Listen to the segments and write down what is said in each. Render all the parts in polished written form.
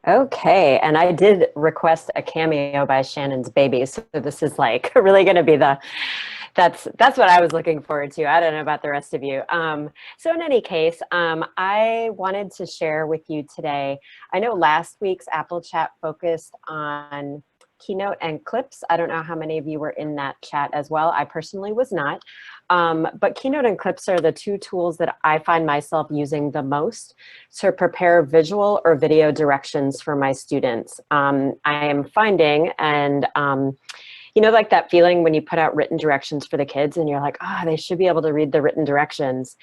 Okay, and I did request a cameo by Shannon's baby, so this is like really going to be that's what I was looking forward to. I don't know about the rest of you. So in any case, I wanted to share with you today. I know last week's Apple Chat focused on Keynote and Clips. I don't know how many of you were in that chat as well. I personally was not. But Keynote and Clips are the two tools that I find myself using the most to prepare visual or video directions for my students. I am finding, and you know, like that feeling when you put out written directions for the kids and you're like, oh, they should be able to read the written directions.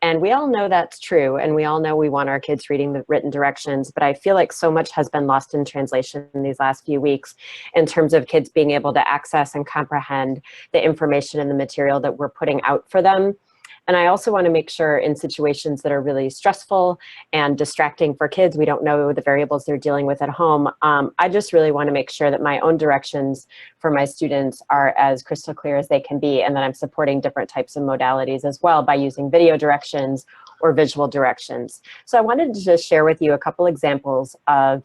And we all know that's true. And we all know we want our kids reading the written directions. But I feel like so much has been lost in translation in these last few weeks in terms of kids being able to access and comprehend the information and the material that we're putting out for them. And I also want to make sure in situations that are really stressful and distracting for kids, we don't know the variables they're dealing with at home. I just really want to make sure that my own directions for my students are as crystal clear as they can be, and that I'm supporting different types of modalities as well by using video directions or visual directions. So I wanted to just share with you a couple examples of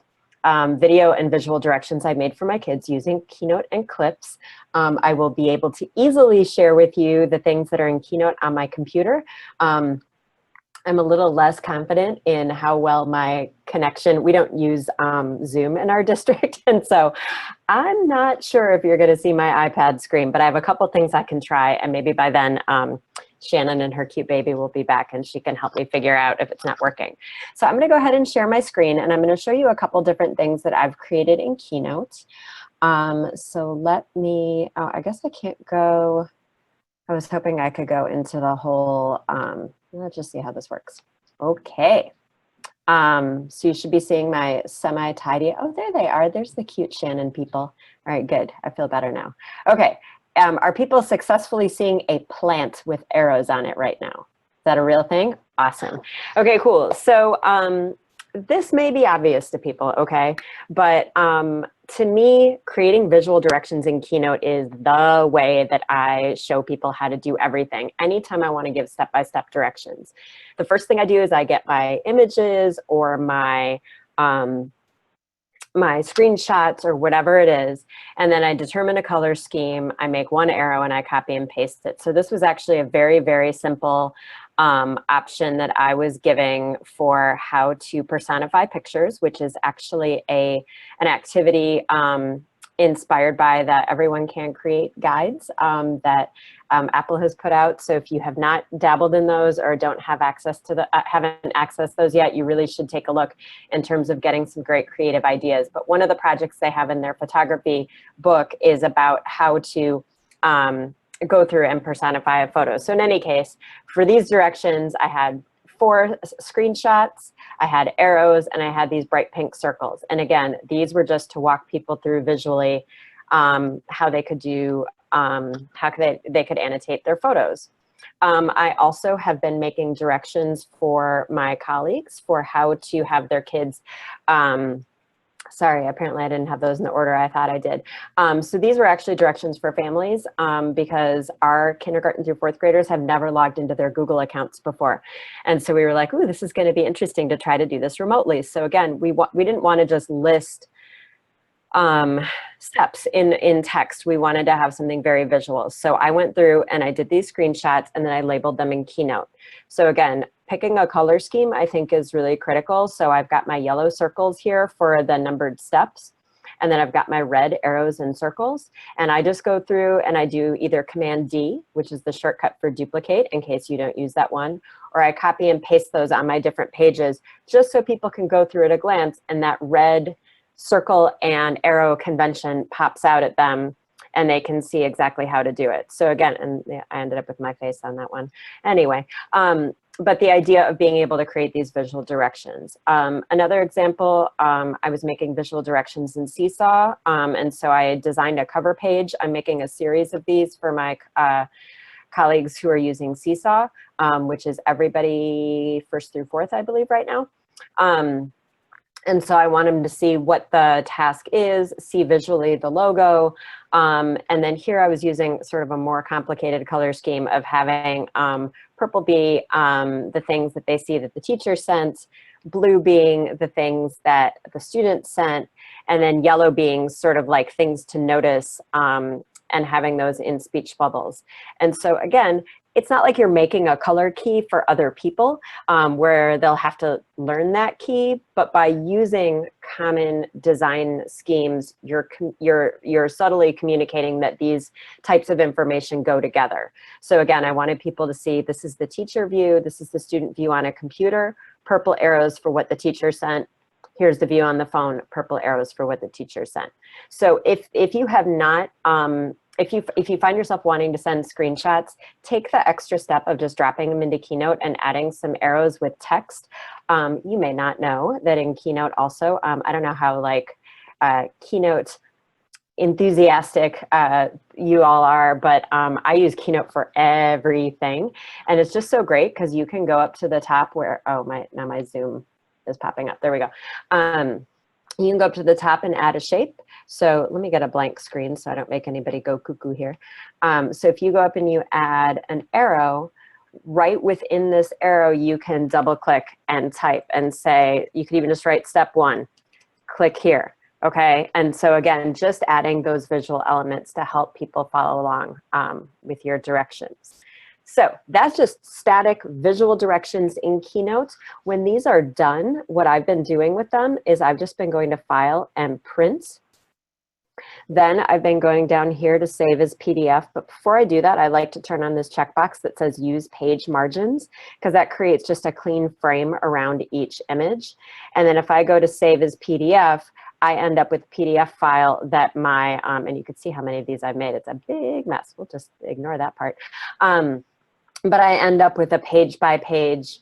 video and visual directions I made for my kids using Keynote and Clips. I will be able to easily share with you the things that are in Keynote on my computer. I'm a little less confident in how well my connection, we don't use Zoom in our district, and so I'm not sure if you're gonna see my iPad screen, but I have a couple things I can try, and maybe by then Shannon and her cute baby will be back and she can help me figure out if it's not working. So I'm gonna go ahead and share my screen, and I'm gonna show you a couple different things that I've created in Keynote. So let me, oh, I guess I can't go, I was hoping I could go into the whole, let's just see how this works. Okay. So you should be seeing my semi-tidy, oh, there they are. There's the cute Shannon people. All right, good. I feel better now. Okay. Are people successfully seeing a plant with arrows on it right now? Is that a real thing? Awesome. Okay, cool. So this may be obvious to people, okay? But to me, creating visual directions in Keynote is the way that I show people how to do everything. Anytime I want to give step-by-step directions. The first thing I do is I get my images or my screenshots or whatever it is, and then I determine a color scheme, I make one arrow and I copy and paste it. So this was actually a very, very simple option that I was giving for how to personify pictures, which is actually an activity inspired by the Everyone Can Create guides that Apple has put out. So if you have not dabbled in those or don't have access to the, haven't accessed those yet, you really should take a look in terms of getting some great creative ideas. But one of the projects they have in their photography book is about how to go through and personify a photo. So in any case, for these directions, I had 4 screenshots, I had arrows, and I had these bright pink circles. And again, these were just to walk people through visually how they could do, they could annotate their photos. I also have been making directions for my colleagues for how to have their kids, sorry, apparently I didn't have those in the order I thought I did. So these were actually directions for families because our kindergarten through 4th graders have never logged into their Google accounts before. And so we were like, ooh, this is gonna be interesting to try to do this remotely. So again, we didn't wanna just list steps in text. We wanted to have something very visual. So I went through and I did these screenshots and then I labeled them in Keynote. So again, picking a color scheme I think is really critical. So I've got my yellow circles here for the numbered steps. And then I've got my red arrows and circles. And I just go through and I do either Command D, which is the shortcut for duplicate in case you don't use that one, or I copy and paste those on my different pages just so people can go through at a glance and that red circle and arrow convention pops out at them and they can see exactly how to do it. So again, and yeah, I ended up with my face on that one. Anyway, but the idea of being able to create these visual directions. Another example, I was making visual directions in Seesaw, and so I designed a cover page. I'm making a series of these for my colleagues who are using Seesaw, which is everybody 1st through 4th, I believe, right now. And so I want them to see what the task is, see visually the logo. And then here I was using sort of a more complicated color scheme of having purple be the things that they see that the teacher sent, blue being the things that the students sent, and then yellow being sort of like things to notice, and having those in speech bubbles. And so again, it's not like you're making a color key for other people, where they'll have to learn that key, but by using common design schemes, you're subtly communicating that these types of information go together. So again, I wanted people to see, this is the teacher view, this is the student view on a computer, purple arrows for what the teacher sent. Here's the view on the phone, purple arrows for what the teacher sent. So if you have not, if you find yourself wanting to send screenshots, take the extra step of just dropping them into Keynote and adding some arrows with text. You may not know that in Keynote also, I don't know how like Keynote enthusiastic you all are, but I use Keynote for everything. And it's just so great because you can go up to the top where, oh, now my Zoom is popping up. There we go. You can go up to the top and add a shape. So let me get a blank screen so I don't make anybody go cuckoo here. So if you go up and you add an arrow, right within this arrow, you can double click and type and say, you could even just write step 1, click here. Okay, and so again, just adding those visual elements to help people follow along with your directions. So that's just static visual directions in Keynote. When these are done, what I've been doing with them is I've just been going to File and Print. Then I've been going down here to save as PDF. But before I do that, I like to turn on this checkbox that says Use Page Margins, because that creates just a clean frame around each image. And then if I go to Save as PDF, I end up with a PDF file that my, and you can see how many of these I've made. It's a big mess. We'll just ignore that part. But I end up with a page-by-page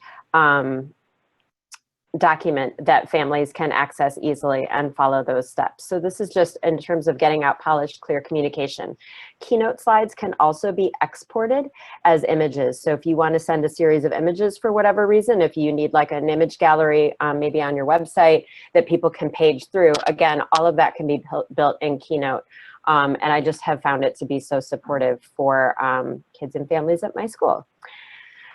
document that families can access easily and follow those steps. So this is just in terms of getting out polished, clear communication. Keynote slides can also be exported as images. So if you want to send a series of images for whatever reason, if you need like an image gallery, maybe on your website that people can page through, again, all of that can be built in Keynote. And I just have found it to be so supportive for kids and families at my school.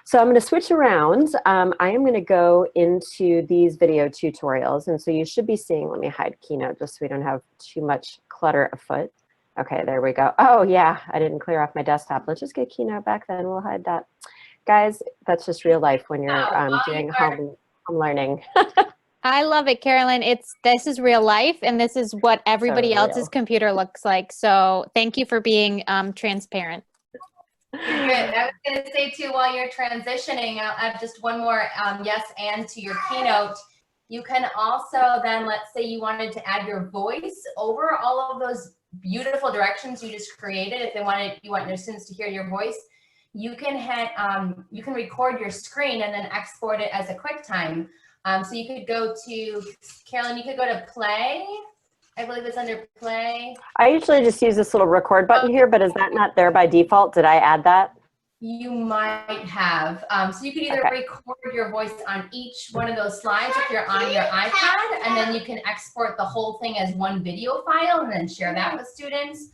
So I'm going to switch around. I am going to go into these video tutorials. And so you should be seeing, let me hide Keynote just so we don't have too much clutter afoot. Okay, there we go. Oh yeah, I didn't clear off my desktop. Let's just get Keynote back then. We'll hide that. Guys, that's just real life when you're doing home learning. I love it, Carolyn. This is real life, and this is what everybody else's computer looks like. So thank you for being transparent. Good. I was going to say too, while you're transitioning, I'll add just one more yes and to your Keynote. You can also then, let's say you wanted to add your voice over all of those beautiful directions you just created. If you want your students to hear your voice, you can record your screen and then export it as a QuickTime. So you could go to, Carolyn, you could go to play. I believe it's under play. I usually just use this little record button here, but is that not there by default? Did I add that? You might have. So you could either record your voice on each one of those slides if you're on your iPad, and then you can export the whole thing as one video file and then share that with students.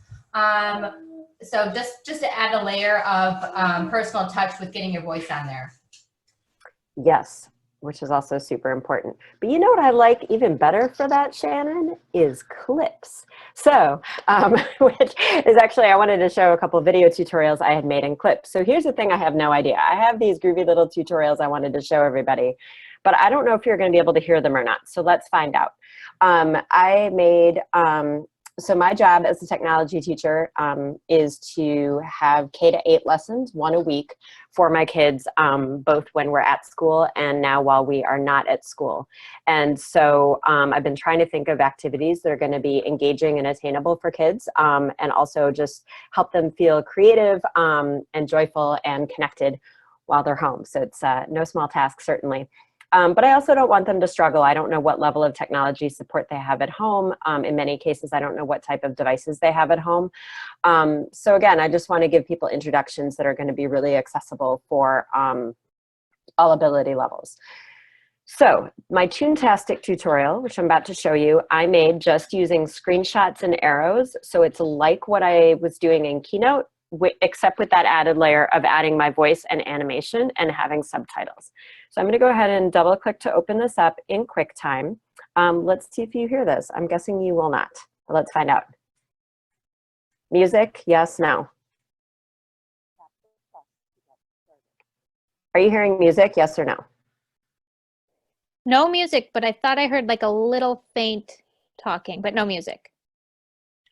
So just to add a layer of personal touch with getting your voice on there. Yes, which is also super important. But you know what I like even better for that, Shannon, is clips. So, which is actually, I wanted to show a couple of video tutorials I had made in clips. So here's the thing I have no idea. I have these groovy little tutorials I wanted to show everybody, but I don't know if you're gonna be able to hear them or not. So let's find out. I made, so my job as a technology teacher is to have K-8 lessons, 1 a week for my kids, both when we're at school and now while we are not at school. And so I've been trying to think of activities that are going to be engaging and attainable for kids, and also just help them feel creative and joyful and connected while they're home. So it's no small task, certainly. But I also don't want them to struggle. I don't know what level of technology support they have at home. In many cases, I don't know what type of devices they have at home. So again, I just want to give people introductions that are going to be really accessible for all ability levels. So my Toontastic tutorial, which I'm about to show you, I made just using screenshots and arrows. So it's like what I was doing in Keynote, except with that added layer of adding my voice and animation and having subtitles. So I'm going to go ahead and double click to open this up in QuickTime. Let's see if you hear this. I'm guessing you will not. Let's find out. Music, yes, no. Are you hearing music, yes or no? No music, but I thought I heard like a little faint talking, but no music.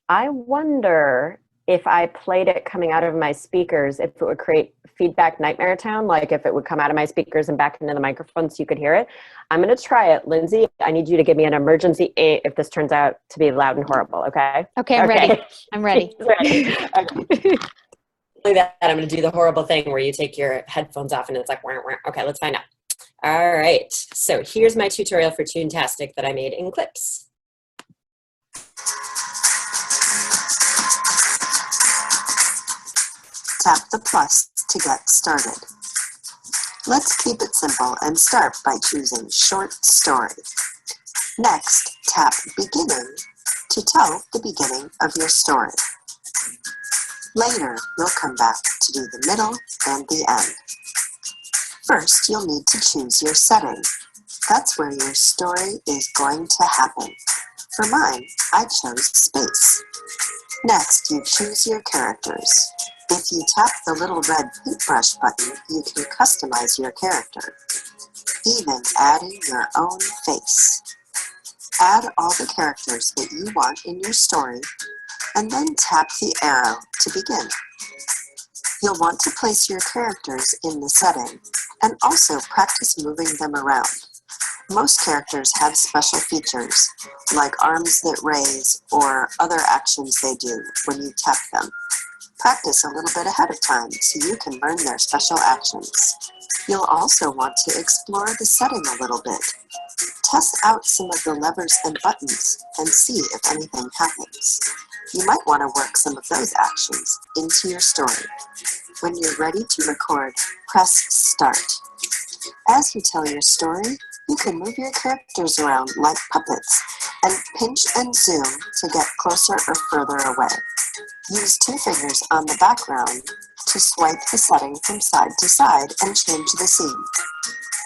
I wonder if I played it coming out of my speakers, if it would create feedback nightmare town, like if it would come out of my speakers and back into the microphone so you could hear it. I'm going to try it. Lindsay, I need you to give me an emergency if this turns out to be loud and horrible, okay? Okay, I'm ready. I'm ready. Ready. Okay. That I'm going to do the horrible thing where you take your headphones off and it's like, wah, wah. Okay, let's find out. All right, so here's my tutorial for Toontastic that I made in Clips. Tap the plus to get started. Let's keep it simple and start by choosing Short Story. Next, tap Beginning to tell the beginning of your story. Later, you'll come back to do the middle and the end. First, you'll need to choose your setting. That's where your story is going to happen. For mine, I chose space. Next, you choose your characters. If you tap the little red paintbrush button, you can customize your character, even adding your own face. Add all the characters that you want in your story, and then tap the arrow to begin. You'll want to place your characters in the setting, and also practice moving them around. Most characters have special features, like arms that raise or other actions they do when you tap them. Practice a little bit ahead of time so you can learn their special actions. You'll also want to explore the setting a little bit. Test out some of the levers and buttons and see if anything happens. You might want to work some of those actions into your story. When you're ready to record, press Start. As you tell your story, you can move your characters around like puppets and pinch and zoom to get closer or further away. Use two fingers on the background to swipe the setting from side to side and change the scene.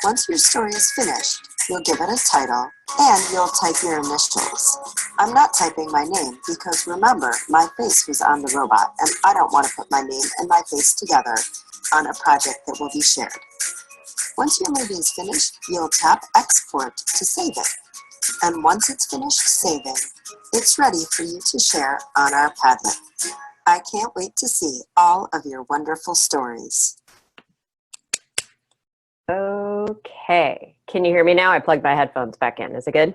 Once your story is finished, you'll give it a title and you'll type your initials. I'm not typing my name because remember, my face was on the robot and I don't want to put my name and my face together on a project that will be shared. Once your movie is finished, you'll tap Export to save it. And once it's finished saving, it's ready for you to share on our Padlet. I can't wait to see all of your wonderful stories. Okay, can you hear me now? I plugged my headphones back in. Is it good?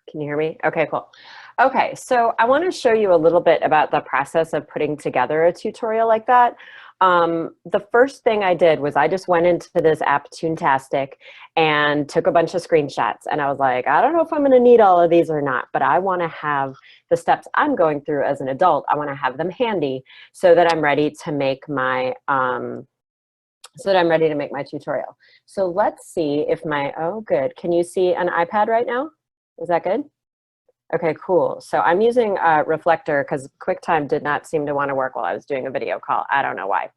Can you hear me? Okay, cool. Okay, so I want to show you a little bit about the process of putting together a tutorial like that. The first thing I did was I just went into this app, Toontastic, and took a bunch of screenshots. And I was like, I don't know if I'm going to need all of these or not, but I want to have the steps I'm going through as an adult. I want to have them handy so that I'm ready to make my tutorial. So let's see if oh, good. Can you see an iPad right now? Is that good? Okay, cool. So I'm using Reflector because QuickTime did not seem to want to work while I was doing a video call. I don't know why.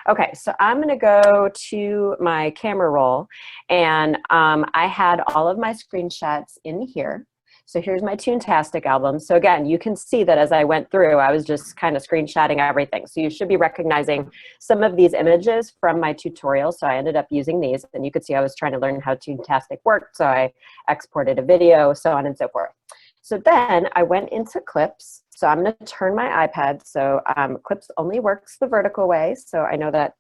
Okay, so I'm going to go to my camera roll, and I had all of my screenshots in here. So here's my Toontastic album. So again, you can see that as I went through, I was just kind of screenshotting everything. So you should be recognizing some of these images from my tutorial. So I ended up using these, and you could see I was trying to learn how Toontastic worked. So I exported a video, so on and so forth. So then I went into Clips. So I'm going to turn my iPad. So Clips only works the vertical way. So I know that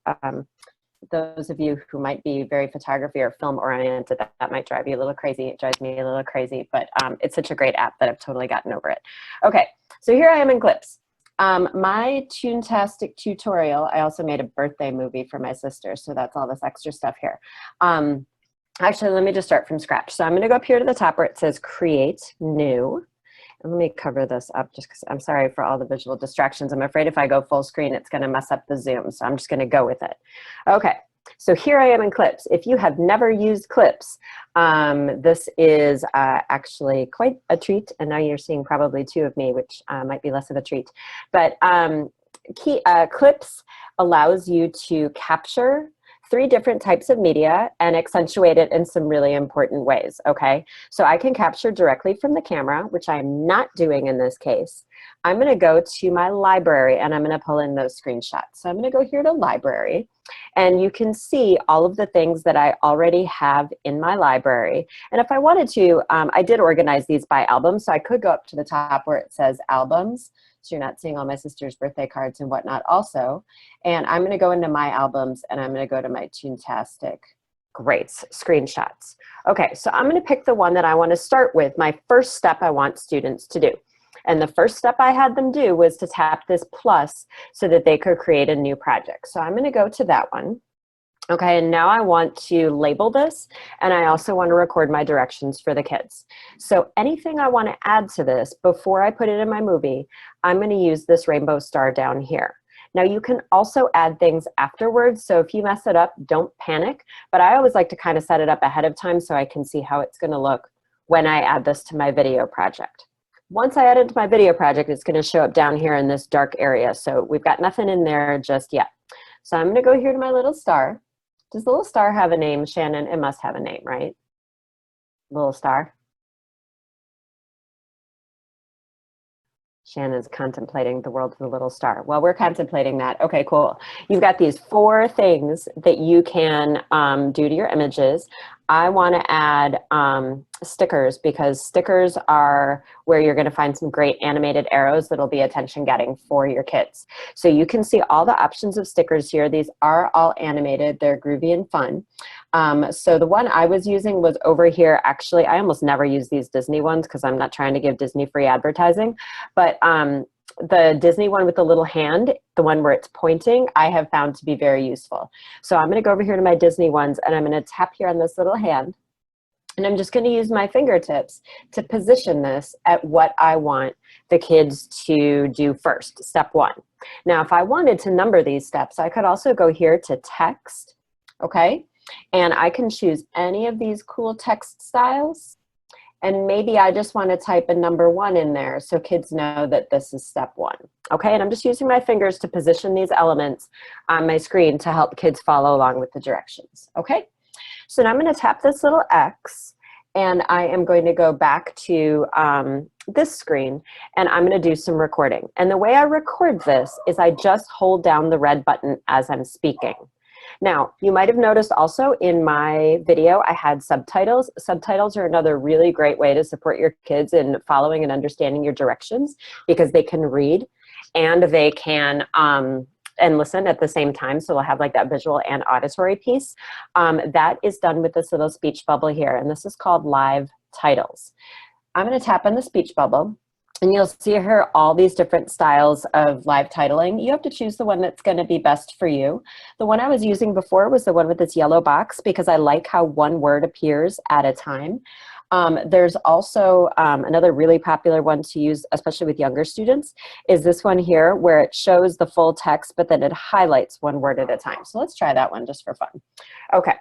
those of you who might be very photography or film oriented, that might drive you a little crazy. It drives me a little crazy, but it's such a great app that I've totally gotten over it. Okay, so here I am in Clips. My Toontastic tutorial, I also made a birthday movie for my sister. So that's all this extra stuff here. Actually, let me just start from scratch. So I'm going to go up here to the top where it says Create New. And let me cover this up just because I'm sorry for all the visual distractions. I'm afraid if I go full screen, it's going to mess up the Zoom. So I'm just going to go with it. Okay, so here I am in Clips. If you have never used Clips, this is actually quite a treat. And now you're seeing probably two of me, which might be less of a treat. But Clips allows you to capture 3 different types of media and accentuate it in some really important ways, okay? So I can capture directly from the camera, which I'm not doing in this case. I'm gonna go to my library and I'm gonna pull in those screenshots. So I'm gonna go here to library, and you can see all of the things that I already have in my library. And if I wanted to, I did organize these by album, so I could go up to the top where it says albums, so you're not seeing all my sister's birthday cards and whatnot also. And I'm gonna go into my albums and I'm gonna go to my Toontastic Greats screenshots. Okay, so I'm gonna pick the one that I wanna start with, my first step I want students to do. And the first step I had them do was to tap this plus so that they could create a new project. So I'm gonna go to that one. Okay, and now I want to label this, and I also want to record my directions for the kids. So anything I want to add to this before I put it in my movie, I'm going to use this rainbow star down here. Now you can also add things afterwards, so if you mess it up, don't panic, but I always like to kind of set it up ahead of time so I can see how it's going to look when I add this to my video project. Once I add it to my video project, it's going to show up down here in this dark area, so we've got nothing in there just yet. So I'm going to go here to my little star. Does the little star have a name, Shannon? It must have a name, right? Little star. Shannon's contemplating the world of the little star. Well, we're contemplating that. Okay, cool. You've got these 4 things that you can do to your images. I want to add stickers, because stickers are where you're going to find some great animated arrows that'll be attention getting for your kids. So you can see all the options of stickers here. These are all animated. They're groovy and fun. So the one I was using was over here. Actually, I almost never use these Disney ones because I'm not trying to give Disney free advertising. But the Disney one with the little hand, the one where it's pointing, I have found to be very useful. So I'm going to go over here to my Disney ones, and I'm going to tap here on this little hand. And I'm just going to use my fingertips to position this at what I want the kids to do first, step 1. Now, if I wanted to number these steps, I could also go here to text, okay? And I can choose any of these cool text styles. And maybe I just want to type a number 1 in there so kids know that this is step 1. Okay, and I'm just using my fingers to position these elements on my screen to help kids follow along with the directions. Okay, so now I'm going to tap this little X, and I am going to go back to this screen, and I'm going to do some recording. And the way I record this is I just hold down the red button as I'm speaking. Now, you might have noticed also in my video, I had subtitles. Subtitles are another really great way to support your kids in following and understanding your directions, because they can read and they can and listen at the same time. So they'll have like that visual and auditory piece. That is done with this little speech bubble here, and this is called Live Titles. I'm going to tap on the speech bubble. And you'll see here all these different styles of live titling. You have to choose the one that's going to be best for you. The one I was using before was the one with this yellow box, because I like how one word appears at a time. There's also another really popular one to use, especially with younger students, is this one here where it shows the full text, but then it highlights one word at a time. So let's try that one just for fun. Okay,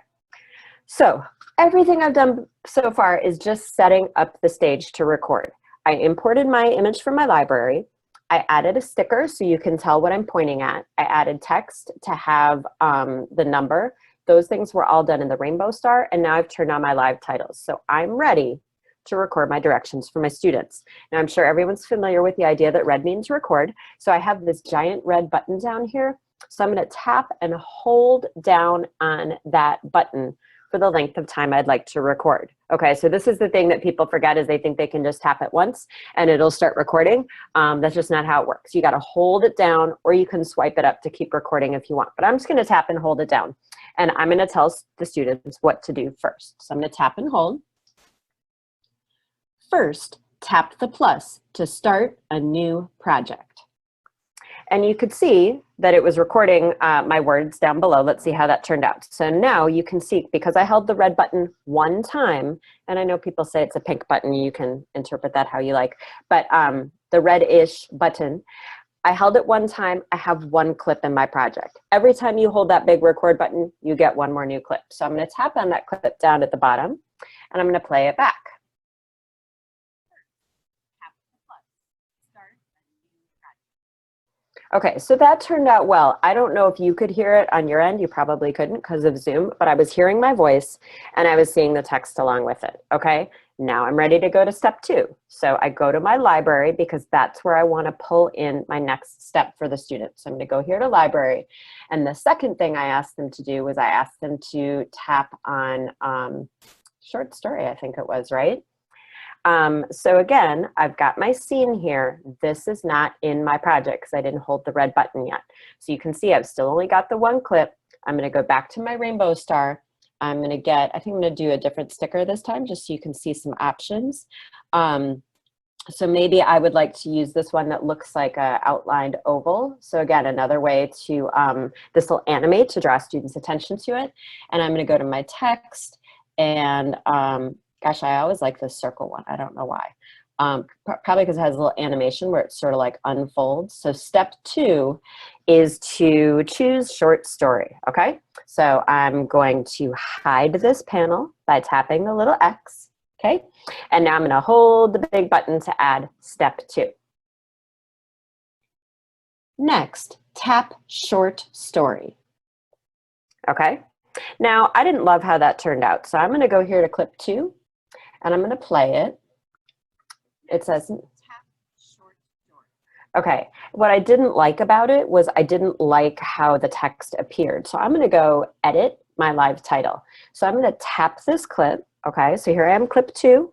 so everything I've done so far is just setting up the stage to record. I imported my image from my library. I added a sticker so you can tell what I'm pointing at. I added text to have the number. Those things were all done in the rainbow star, and now I've turned on my live titles. So I'm ready to record my directions for my students. Now I'm sure everyone's familiar with the idea that red means record. So I have this giant red button down here. So I'm going to tap and hold down on that button for the length of time I'd like to record. Okay, so this is the thing that people forget, is they think they can just tap it once and it'll start recording. That's just not how it works. You gotta hold it down, or you can swipe it up to keep recording if you want. But I'm just gonna tap and hold it down. And I'm gonna tell the students what to do first. So I'm gonna tap and hold. First, tap the plus to start a new project. And you could see that it was recording my words down below. Let's see how that turned out. So now you can see, because I held the red button 1 time, and I know people say it's a pink button, you can interpret that how you like, but the red-ish button, I held it 1 time, I have 1 clip in my project. Every time you hold that big record button, you get 1 more new clip. So I'm gonna tap on that clip down at the bottom, and I'm gonna play it back. Okay, so that turned out well. I don't know if you could hear it on your end. You probably couldn't because of Zoom, but I was hearing my voice and I was seeing the text along with it. Okay, now I'm ready to go to step 2. So I go to my library because that's where I want to pull in my next step for the student. So I'm going to go here to library. And the second thing I asked them to do was I asked them to tap on short story, I think it was, right? So again, I've got my scene here. This is not in my project because I didn't hold the red button yet. So you can see I've still only got the one clip. I'm going to go back to my rainbow star. I'm going to get, I think I'm going to do a different sticker this time just so you can see some options. So maybe I would like to use this one that looks like a outlined oval. So again, another way to, this will animate to draw students' attention to it. And I'm going to go to my text and gosh, I always like this circle one. I don't know why. Probably because it has a little animation where it sort of like unfolds. So step 2 is to choose short story, okay? So I'm going to hide this panel by tapping the little X, okay? And now I'm gonna hold the big button to add step 2. Next, tap short story, okay? Now, I didn't love how that turned out, so I'm gonna go here to clip 2, and I'm gonna play it. It says, okay, what I didn't like about it was I didn't like how the text appeared. So I'm gonna go edit my live title. So I'm gonna tap this clip, okay? So here I am, clip 2.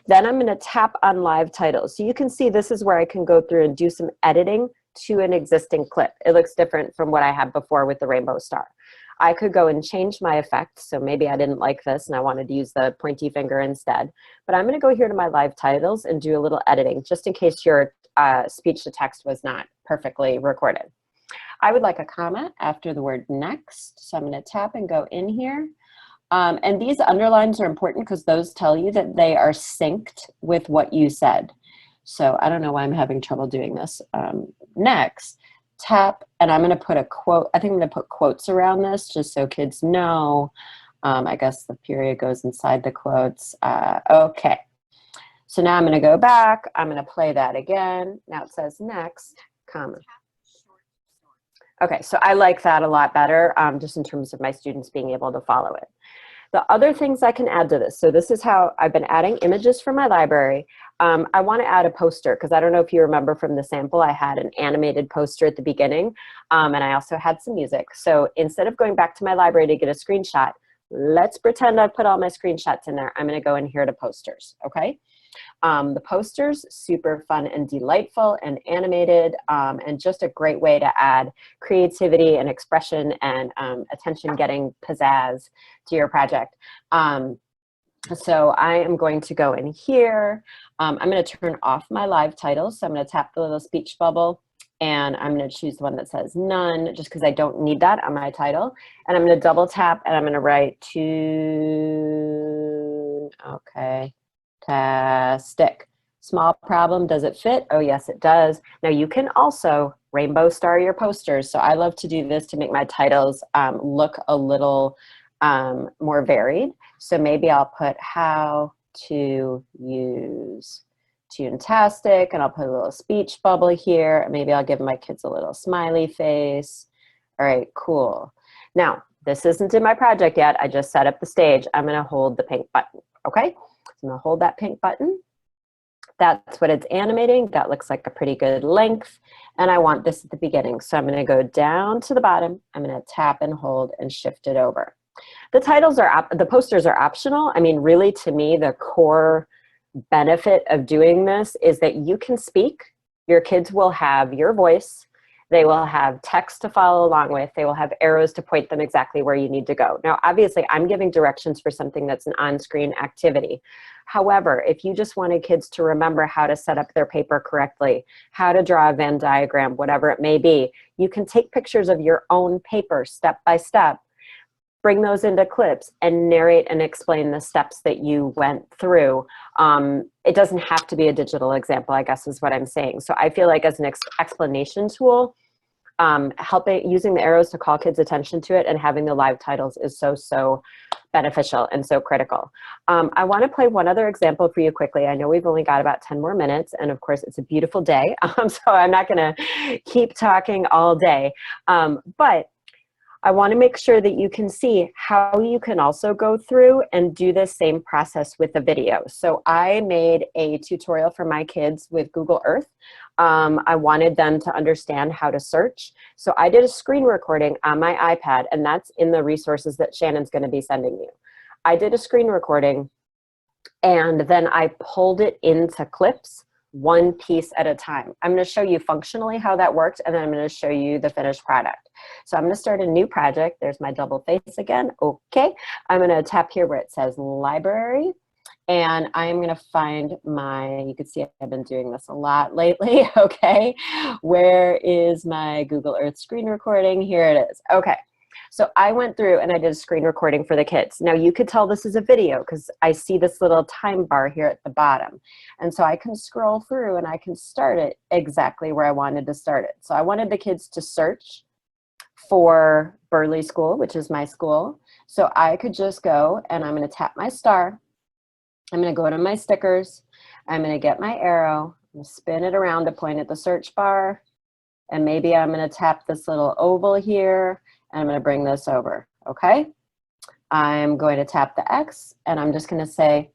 Then I'm gonna tap on live title. So you can see this is where I can go through and do some editing to an existing clip. It looks different from what I had before with the rainbow star. I could go and change my effect. So maybe I didn't like this and I wanted to use the pointy finger instead. But I'm gonna go here to my live titles and do a little editing just in case your speech to text was not perfectly recorded. I would like a comma after the word next. So I'm gonna tap and go in here. And these underlines are important because those tell you that they are synced with what you said. So I don't know why I'm having trouble doing this. Next, tap, and I'm gonna put a quote. I think I'm gonna put quotes around this just so kids know. I guess the period goes inside the quotes. Okay, so now I'm gonna go back. I'm gonna play that again. Now it says next, comma. Okay, so I like that a lot better just in terms of my students being able to follow it. The other things I can add to this, so this is how I've been adding images from my library. I want to add a poster because I don't know if you remember from the sample, I had an animated poster at the beginning and I also had some music. So instead of going back to my library to get a screenshot, let's pretend I've put all my screenshots in there. I'm going to go in here to posters, okay? The posters, super fun and delightful and animated and just a great way to add creativity and expression and attention-getting pizzazz to your project. So I am going to go in here. I'm going to turn off my live titles. So I'm going to tap the little speech bubble and I'm going to choose the one that says none just because I don't need that on my title. And I'm going to double tap and I'm going to write tune, okay, tastic. Small problem, does it fit? Oh yes, it does. Now you can also rainbow star your posters. So I love to do this to make my titles look a little more varied. So maybe I'll put how to use Toontastic and I'll put a little speech bubble here. Maybe I'll give my kids a little smiley face. All right, cool. Now, this isn't in my project yet. I just set up the stage. I'm gonna hold the pink button, okay? So I'm gonna hold that pink button. That's what it's animating. That looks like a pretty good length. And I want this at the beginning. So I'm gonna go down to the bottom. I'm gonna tap and hold and shift it over. The titles are, the posters are optional. I mean, really to me, the core benefit of doing this is that you can speak. Your kids will have your voice. They will have text to follow along with. They will have arrows to point them exactly where you need to go. Now, obviously, I'm giving directions for something that's an on-screen activity. However, if you just wanted kids to remember how to set up their paper correctly, how to draw a Venn diagram, whatever it may be, you can take pictures of your own paper step by step, bring those into clips and narrate and explain the steps that you went through. It doesn't have to be a digital example, I guess is what I'm saying. So I feel like as an explanation tool, Helping, using the arrows to call kids' attention to it and having the live titles is so beneficial and so critical. I want to play one other example for you quickly. I know we've only got about 10 more minutes, and of course it's a beautiful day, so I'm not going to keep talking all day. But I want to make sure that you can see how you can also go through and do the same process with the video. So I made a tutorial for my kids with Google Earth. I wanted them to understand how to search. So I did a screen recording on my iPad, and that's in the resources that Shannon's going to be sending you. I did a screen recording, and then I pulled it into clips, one piece at a time. I'm going to show you functionally how that worked, and then I'm going to show you the finished product. So I'm going to start a new project. There's my double face again. Okay. I'm going to tap here where it says library, and I'm going to find my, you can see I've been doing this a lot lately. Okay. Where is my Google Earth screen recording? Here it is. Okay. So I went through and I did a screen recording for the kids. Now you could tell this is a video because I see this little time bar here at the bottom. And so I can scroll through and I can start it exactly where I wanted to start it. So I wanted the kids to search for Burley School, which is my school. So I could just go and I'm going to tap my star. I'm going to go to my stickers. I'm going to get my arrow, I'm going to spin it around to point at the search bar. And maybe I'm going to tap this little oval here. And I'm going to bring this over, okay? I'm going to tap the X, and I'm just going to say,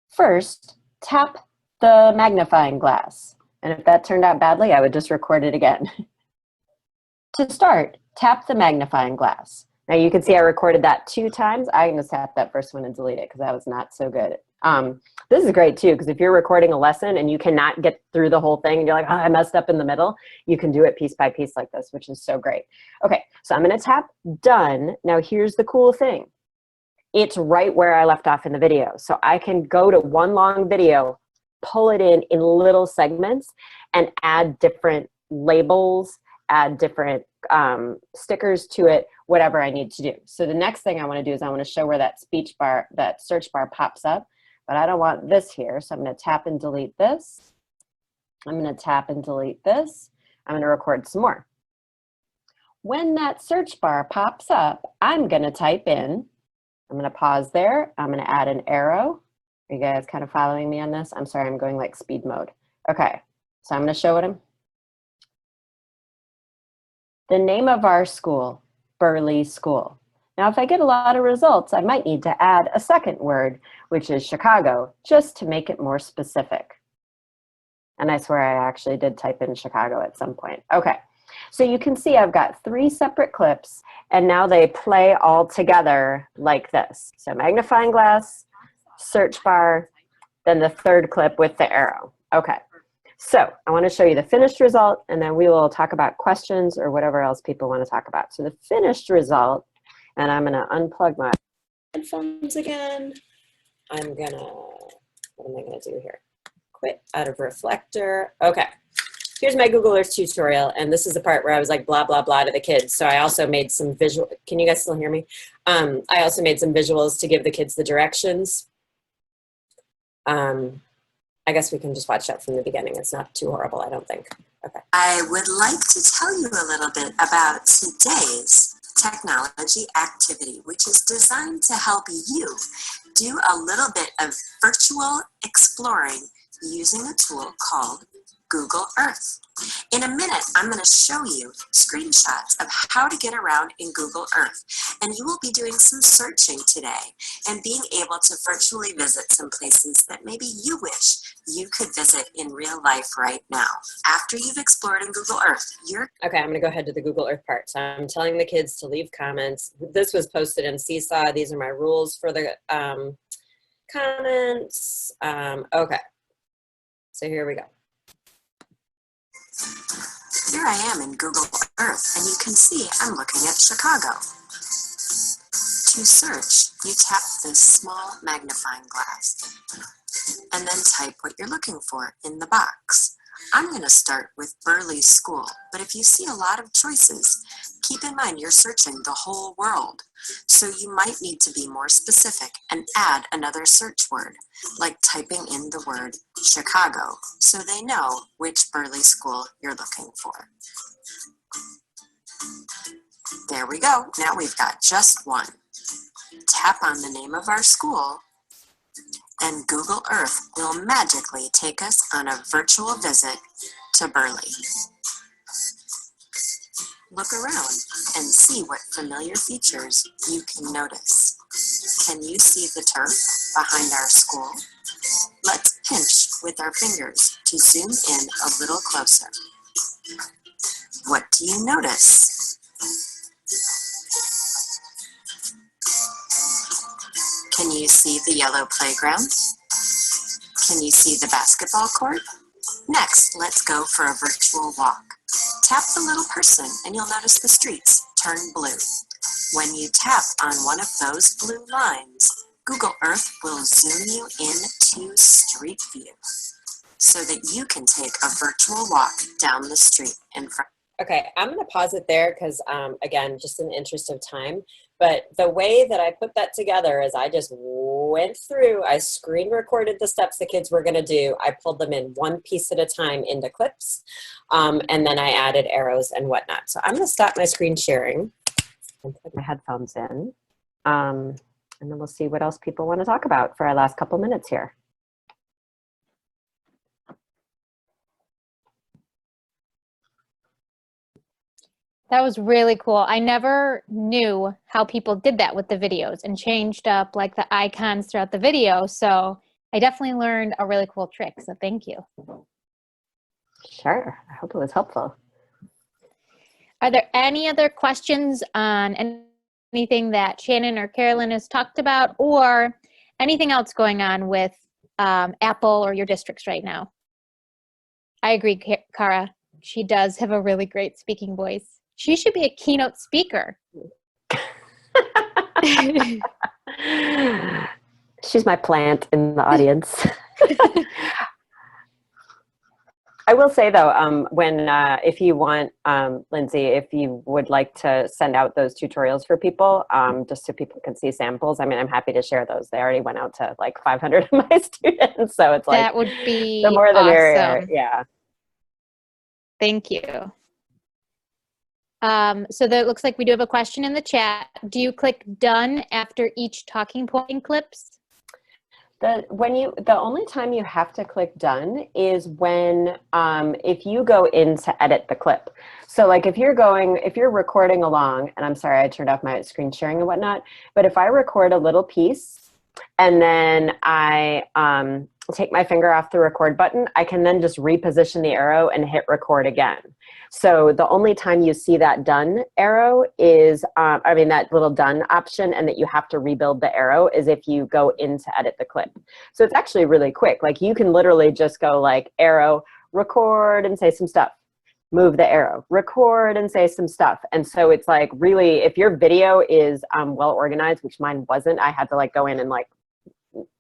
first, tap the magnifying glass. And if that turned out badly, I would just record it again. To start, tap the magnifying glass. Now you can see I recorded that 2 times. I can just tap that first one and delete it because that was not so good. This is great too, because if you're recording a lesson and you cannot get through the whole thing and you're like, oh, I messed up in the middle, you can do it piece by piece like this, which is so great. Okay, so I'm going to tap done. Now here's the cool thing. It's right where I left off in the video. So I can go to one long video, pull it in little segments, and add different labels, add different stickers to it, whatever I need to do. So the next thing I want to do is I want to show where that speech bar, that search bar pops up, but I don't want this here. So I'm going to tap and delete this. I'm going to tap and delete this. I'm going to record some more. When that search bar pops up, I'm going to type in, I'm going to pause there. I'm going to add an arrow. Are you guys kind of following me on this? I'm sorry, I'm going like speed mode. Okay, so I'm going to show it. The name of our school, Burley School. Now, if I get a lot of results, I might need to add a second word, which is Chicago, just to make it more specific. And I swear I actually did type in Chicago at some point. Okay, so you can see I've got 3 separate clips, and now they play all together like this. So magnifying glass, search bar, then the 3rd clip with the arrow. Okay. So I want to show you the finished result, and then we will talk about questions or whatever else people want to talk about. So the finished result, and I'm going to unplug my headphones again. What am I going to do here? Quit out of reflector. Okay. Here's my Google Earth tutorial, and this is the part where I was like blah, blah, blah to the kids. So I also made some visual, can you guys still hear me? I also made some visuals to give the kids the directions. I guess we can just watch that from the beginning. It's not too horrible, I don't think. Okay. I would like to tell you a little bit about today's technology activity, which is designed to help you do a little bit of virtual exploring using a tool called Google Earth. In a minute, I'm going to show you screenshots of how to get around in Google Earth. And you will be doing some searching today and being able to virtually visit some places that maybe you wish you could visit in real life right now. After you've explored in Google Earth, Okay, I'm going to go ahead to the Google Earth part. So I'm telling the kids to leave comments. This was posted in Seesaw. These are my rules for the comments. Okay, so here we go. Here I am in Google Earth, and you can see I'm looking at Chicago. To search, you tap this small magnifying glass, and then type what you're looking for in the box. I'm going to start with Burley School, but if you see a lot of choices, keep in mind you're searching the whole world. So you might need to be more specific and add another search word, like typing in the word Chicago, so they know which Burley School you're looking for. There we go. Now we've got just one. Tap on the name of our school, and Google Earth will magically take us on a virtual visit to Burley. Look around and see what familiar features you can notice. Can you see the turf behind our school? Let's pinch with our fingers to zoom in a little closer. What do you notice? Can you see the yellow playground? Can you see the basketball court? Next, let's go for a virtual walk. Tap the little person and you'll notice the streets turn blue. When you tap on one of those blue lines, Google Earth will zoom you into Street View so that you can take a virtual walk down the street in front. Okay, I'm going to pause it there because, again, just in the interest of time, but the way that I put that together is I just went through, I screen recorded the steps the kids were going to do. I pulled them in one piece at a time into clips, and then I added arrows and whatnot. So I'm going to stop my screen sharing and put my headphones in, and then we'll see what else people want to talk about for our last couple minutes here. That was really cool. I never knew how people did that with the videos and changed up like the icons throughout the video. So I definitely learned a really cool trick. So thank you. Sure. I hope it was helpful. Are there any other questions on anything that Shannon or Carolyn has talked about, or anything else going on with Apple or your districts right now? I agree, Cara. She does have a really great speaking voice. She should be a keynote speaker. She's my plant in the audience. I will say though, if you want, Lindsay, if you would like to send out those tutorials for people, just so people can see samples, I mean, I'm happy to share those. They already went out to like 500 of my students, so it's like that would be the more the awesome. merrier. Yeah. Thank you. So that looks like we do have a question in the chat. Do you click done after each talking point in clips? The only time you have to click done is when if you go in to edit the clip. So like if you're recording along, and I'm sorry I turned off my screen sharing and whatnot, but if I record a little piece and then I take my finger off the record button, I can then just reposition the arrow and hit record again. So the only time you see that done arrow is, that little done option, and that you have to rebuild the arrow is if you go in to edit the clip. So it's actually really quick. Like you can literally just go like arrow, record and say some stuff, move the arrow, record and say some stuff. And so it's like really, if your video is well organized, which mine wasn't, I had to like go in and like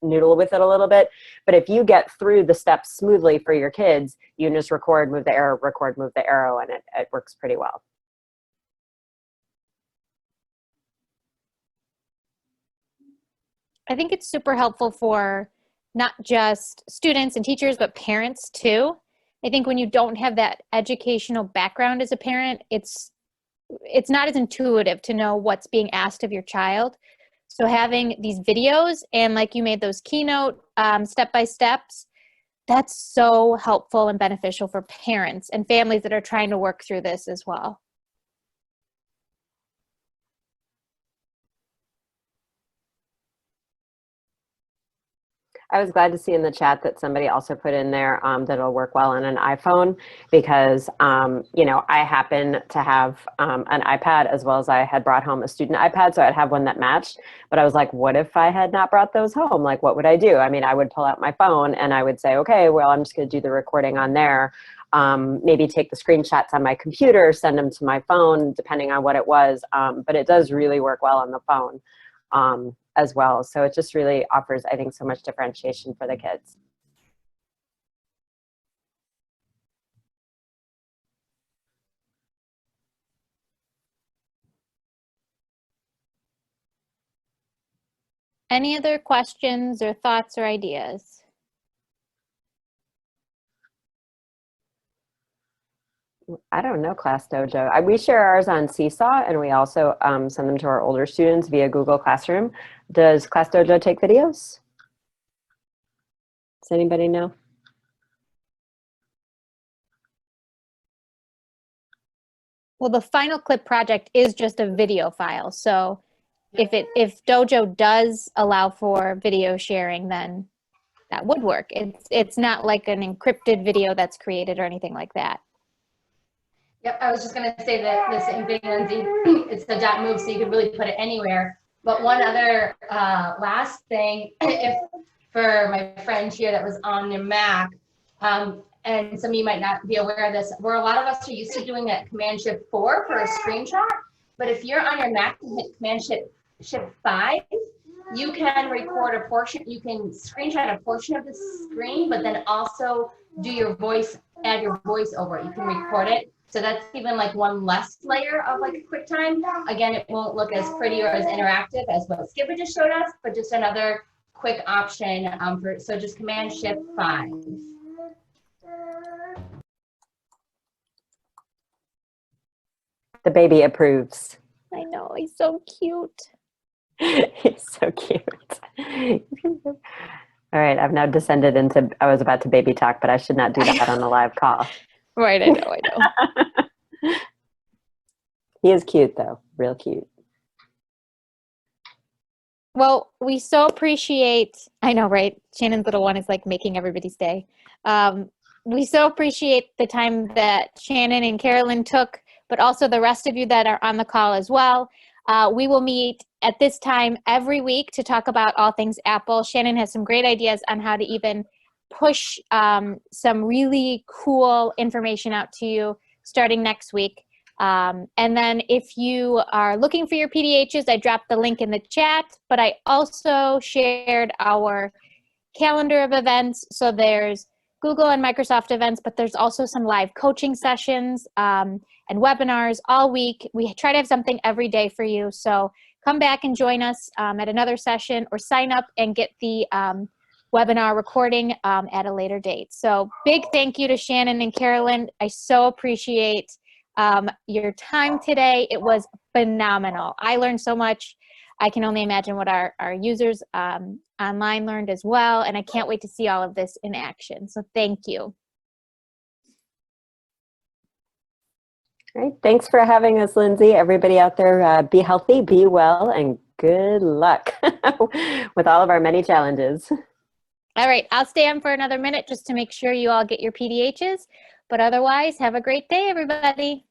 noodle with it a little bit. But if you get through the steps smoothly for your kids, you can just record, move the arrow, record, move the arrow, and it works pretty well. I think it's super helpful for not just students and teachers, but parents too. I think when you don't have that educational background as a parent, it's not as intuitive to know what's being asked of your child. So having these videos and like you made those keynote step-by-steps, that's so helpful and beneficial for parents and families that are trying to work through this as well. I was glad to see in the chat that somebody also put in there that it'll work well on an iPhone because, I happen to have an iPad as well as I had brought home a student iPad, so I'd have one that matched. But I was like, what if I had not brought those home? Like, what would I do? I mean, I would pull out my phone and I would say, okay, well, I'm just going to do the recording on there. Maybe take the screenshots on my computer, send them to my phone, depending on what it was. But it does really work well on the phone. As well. So it just really offers, I think, so much differentiation for the kids. Any other questions or thoughts or ideas? I don't know Class Dojo. We share ours on Seesaw, and we also send them to our older students via Google Classroom. Does Class Dojo take videos? Does anybody know? Well, the Final Clip project is just a video file. So if Dojo does allow for video sharing, then that would work. It's not like an encrypted video that's created or anything like that. Yep, I was just gonna say that the same thing, Lindsay. It's the dot move, so you can really put it anywhere. But one other last thing, if for my friend here that was on the Mac, and some of you might not be aware of this, where a lot of us are used to doing that Command Shift 4 for a screenshot. But if you're on your Mac and hit Command Shift 5, you can record a portion, you can screenshot a portion of the screen, but then also do your voice, add your voice over it. You can record it. So that's even like one less layer of like QuickTime. Again, it won't look as pretty or as interactive as what Skipper just showed us, but just another quick option so just Command Shift 5. The baby approves. I know, he's so cute. He's so cute. All right, I've now descended into, I was about to baby talk, but I should not do that on a live call. Right, I know. He is cute though, real cute. Well, we so appreciate, I know, right? Shannon's little one is like making everybody's day. We so appreciate the time that Shannon and Carolyn took, but also the rest of you that are on the call as well. We will meet at this time every week to talk about all things Apple. Shannon has some great ideas on how to even push some really cool information out to you starting next week. And then if you are looking for your PDHs, I dropped the link in the chat, but I also shared our calendar of events. So there's Google and Microsoft events, but there's also some live coaching sessions and webinars all week. We try to have something every day for you. So come back and join us at another session or sign up and get the webinar recording at a later date. So big thank you to Shannon and Carolyn. I so appreciate your time today. It was phenomenal. I learned so much. I can only imagine what our users online learned as well. And I can't wait to see all of this in action. So thank you. Great. Thanks for having us, Lindsay. Everybody out there, be healthy, be well, and good luck with all of our many challenges. All right, I'll stay on for another minute just to make sure you all get your PDHs. But otherwise, have a great day, everybody.